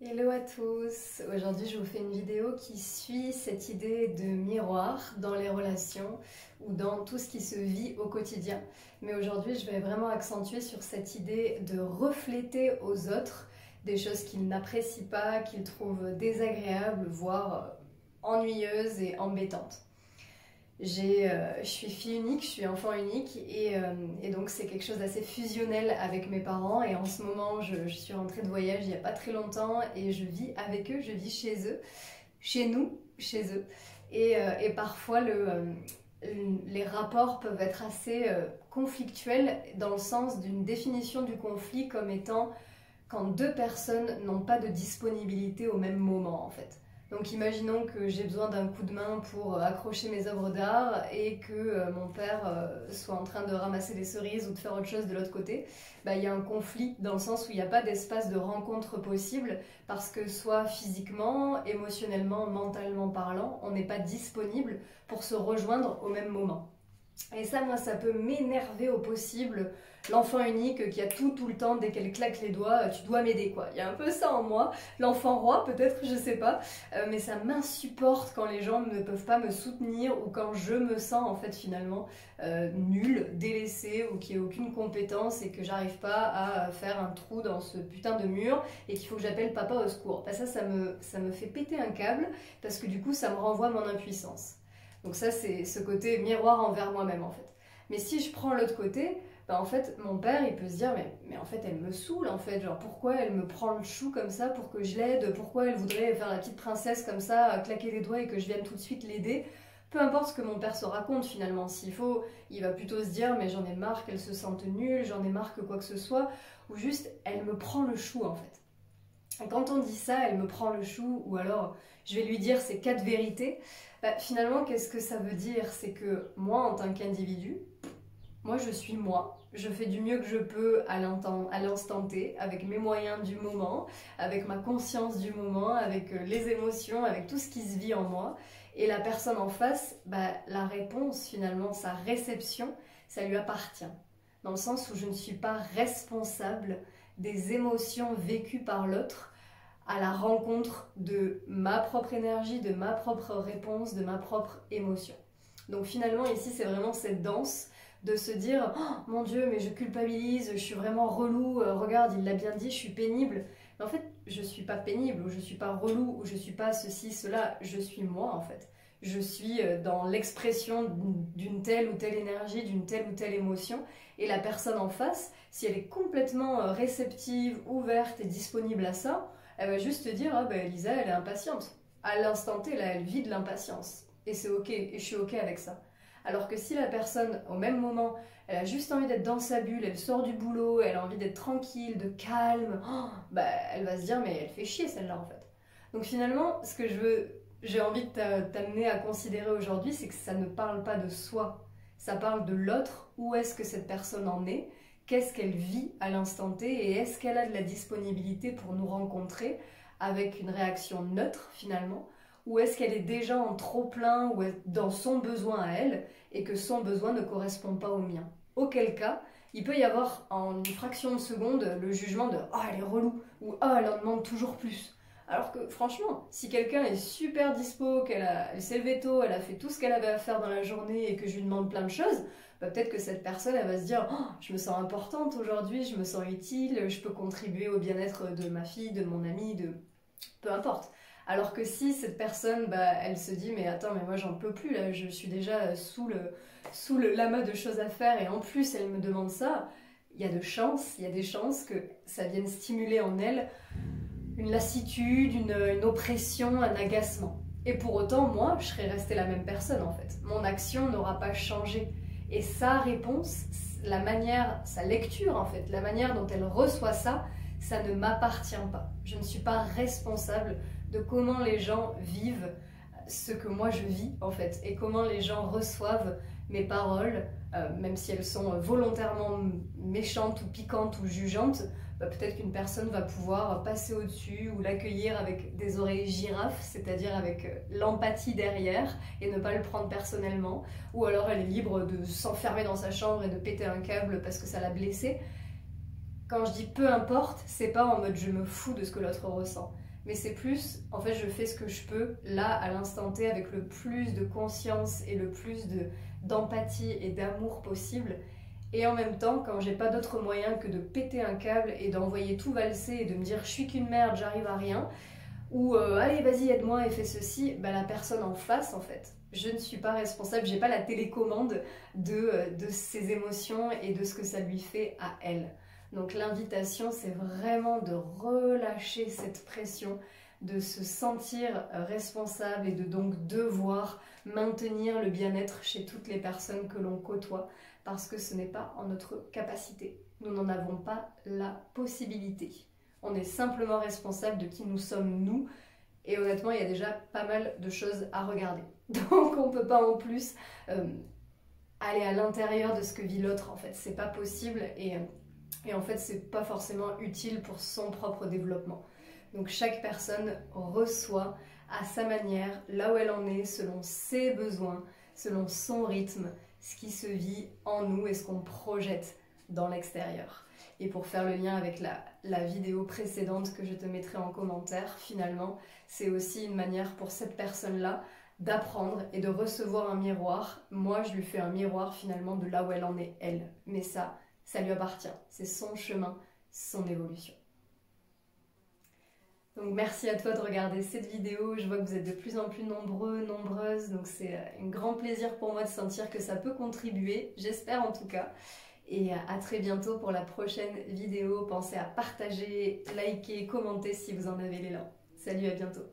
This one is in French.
Hello à tous, aujourd'hui je vous fais une vidéo qui suit cette idée de miroir dans les relations ou dans tout ce qui se vit au quotidien. Mais aujourd'hui je vais vraiment accentuer sur cette idée de refléter aux autres des choses qu'ils n'apprécient pas, qu'ils trouvent désagréables, voire ennuyeuses et embêtantes. Je suis fille unique, je suis enfant unique et donc c'est quelque chose d'assez fusionnel avec mes parents et en ce moment je suis rentrée de voyage il n'y a pas très longtemps et je vis avec eux, je vis chez eux, chez nous, chez eux et parfois les rapports peuvent être assez conflictuels dans le sens d'une définition du conflit comme étant quand deux personnes n'ont pas de disponibilité au même moment en fait. Donc imaginons que j'ai besoin d'un coup de main pour accrocher mes œuvres d'art et que mon père soit en train de ramasser des cerises ou de faire autre chose de l'autre côté. Il y a un conflit dans le sens où il n'y a pas d'espace de rencontre possible parce que soit physiquement, émotionnellement, mentalement parlant, on n'est pas disponible pour se rejoindre au même moment. Et ça, moi, ça peut m'énerver au possible. L'enfant unique qui a tout le temps, dès qu'elle claque les doigts, tu dois m'aider quoi. Il y a un peu ça en moi. L'enfant roi peut-être, je sais pas. Mais ça m'insupporte quand les gens ne peuvent pas me soutenir ou quand je me sens en fait finalement nulle, délaissée ou qui n'ai aucune compétence et que j'arrive pas à faire un trou dans ce putain de mur et qu'il faut que j'appelle papa au secours. Ça me fait péter un câble parce que du coup ça me renvoie à mon impuissance. Donc ça, c'est ce côté miroir envers moi-même, en fait. Mais si je prends l'autre côté, en fait, mon père, il peut se dire, mais en fait, elle me saoule, en fait. Genre, pourquoi elle me prend le chou comme ça pour que je l'aide? Pourquoi elle voudrait faire la petite princesse comme ça, claquer les doigts et que je vienne tout de suite l'aider? Peu importe ce que mon père se raconte, finalement. S'il faut, il va plutôt se dire, mais j'en ai marre qu'elle se sente nulle, j'en ai marre que quoi que ce soit. Ou juste, elle me prend le chou, en fait. Et quand on dit ça, elle me prend le chou, ou alors je vais lui dire ces quatre vérités, finalement, qu'est-ce que ça veut dire? C'est que moi, en tant qu'individu, moi, je suis moi. Je fais du mieux que je peux à l'instant T, avec mes moyens du moment, avec ma conscience du moment, avec les émotions, avec tout ce qui se vit en moi. Et la personne en face, la réponse, finalement, sa réception, ça lui appartient. Dans le sens où je ne suis pas responsable des émotions vécues par l'autre à la rencontre de ma propre énergie, de ma propre réponse, de ma propre émotion. Donc finalement ici c'est vraiment cette danse de se dire oh, mon Dieu mais je culpabilise, je suis vraiment relou, regarde il l'a bien dit, je suis pénible. Mais en fait je suis pas pénible ou je suis pas relou ou je suis pas ceci, cela, je suis moi en fait. Je suis dans l'expression d'une telle ou telle énergie, d'une telle ou telle émotion et la personne en face, si elle est complètement réceptive, ouverte et disponible à ça, elle va juste te dire, ah ben Elisa, elle est impatiente. À l'instant T, là, elle vit de l'impatience. Et c'est ok, et je suis ok avec ça. Alors que si la personne, au même moment, elle a juste envie d'être dans sa bulle, elle sort du boulot, elle a envie d'être tranquille, de calme, elle va se dire, mais elle fait chier celle-là en fait. Donc finalement, ce que j'ai envie de t'amener à considérer aujourd'hui, c'est que ça ne parle pas de soi. Ça parle de l'autre, où est-ce que cette personne en est, qu'est-ce qu'elle vit à l'instant T et est-ce qu'elle a de la disponibilité pour nous rencontrer avec une réaction neutre finalement ou est-ce qu'elle est déjà en trop-plein ou dans son besoin à elle et que son besoin ne correspond pas au mien. Auquel cas, il peut y avoir en une fraction de seconde le jugement de « Ah, elle est relou » ou « Ah, elle en demande toujours plus ». Alors que franchement, si quelqu'un est super dispo, elle s'est levée tôt, elle a fait tout ce qu'elle avait à faire dans la journée et que je lui demande plein de choses, peut-être que cette personne elle va se dire oh, je me sens importante aujourd'hui, je me sens utile, je peux contribuer au bien-être de ma fille, de mon ami, de peu importe. Alors que si cette personne, elle se dit mais attends mais moi j'en peux plus là, je suis déjà sous le lamas de choses à faire et en plus elle me demande ça, il y a des chances que ça vienne stimuler en elle une lassitude, une oppression, un agacement. Et pour autant, moi, je serais restée la même personne en fait. Mon action n'aura pas changé. Et sa réponse, la manière, sa lecture en fait, la manière dont elle reçoit ça, ça ne m'appartient pas. Je ne suis pas responsable de comment les gens vivent ce que moi je vis en fait et comment les gens reçoivent mes paroles, même si elles sont volontairement méchantes ou piquantes ou jugeantes, peut-être qu'une personne va pouvoir passer au-dessus ou l'accueillir avec des oreilles girafes, c'est-à-dire avec l'empathie derrière et ne pas le prendre personnellement, ou alors elle est libre de s'enfermer dans sa chambre et de péter un câble parce que ça l'a blessée. Quand je dis peu importe, c'est pas en mode je me fous de ce que l'autre ressent. mais c'est plus, en fait, je fais ce que je peux, là, à l'instant T, avec le plus de conscience et le plus d'empathie et d'amour possible. Et en même temps, quand j'ai pas d'autre moyen que de péter un câble et d'envoyer tout valser et de me dire je suis qu'une merde, j'arrive à rien, ou allez vas-y aide-moi et fais ceci, bah, la personne en face en fait, je ne suis pas responsable, j'ai pas la télécommande de ses émotions et de ce que ça lui fait à elle. Donc l'invitation, c'est vraiment de relâcher cette pression, de se sentir responsable et de donc devoir maintenir le bien-être chez toutes les personnes que l'on côtoie, parce que ce n'est pas en notre capacité. Nous n'en avons pas la possibilité. On est simplement responsable de qui nous sommes nous, et honnêtement, il y a déjà pas mal de choses à regarder. Donc on ne peut pas en plus aller à l'intérieur de ce que vit l'autre, en fait. C'est pas possible, et en fait, c'est pas forcément utile pour son propre développement. Donc chaque personne reçoit à sa manière, là où elle en est, selon ses besoins, selon son rythme, ce qui se vit en nous et ce qu'on projette dans l'extérieur. Et pour faire le lien avec la vidéo précédente que je te mettrai en commentaire, finalement, c'est aussi une manière pour cette personne-là d'apprendre et de recevoir un miroir. Moi, je lui fais un miroir finalement de là où elle en est, elle. Mais ça lui appartient. C'est son chemin, son évolution. Donc merci à toi de regarder cette vidéo, je vois que vous êtes de plus en plus nombreux, nombreuses, donc c'est un grand plaisir pour moi de sentir que ça peut contribuer, j'espère en tout cas. Et à très bientôt pour la prochaine vidéo, pensez à partager, liker, commenter si vous en avez l'élan. Salut, à bientôt.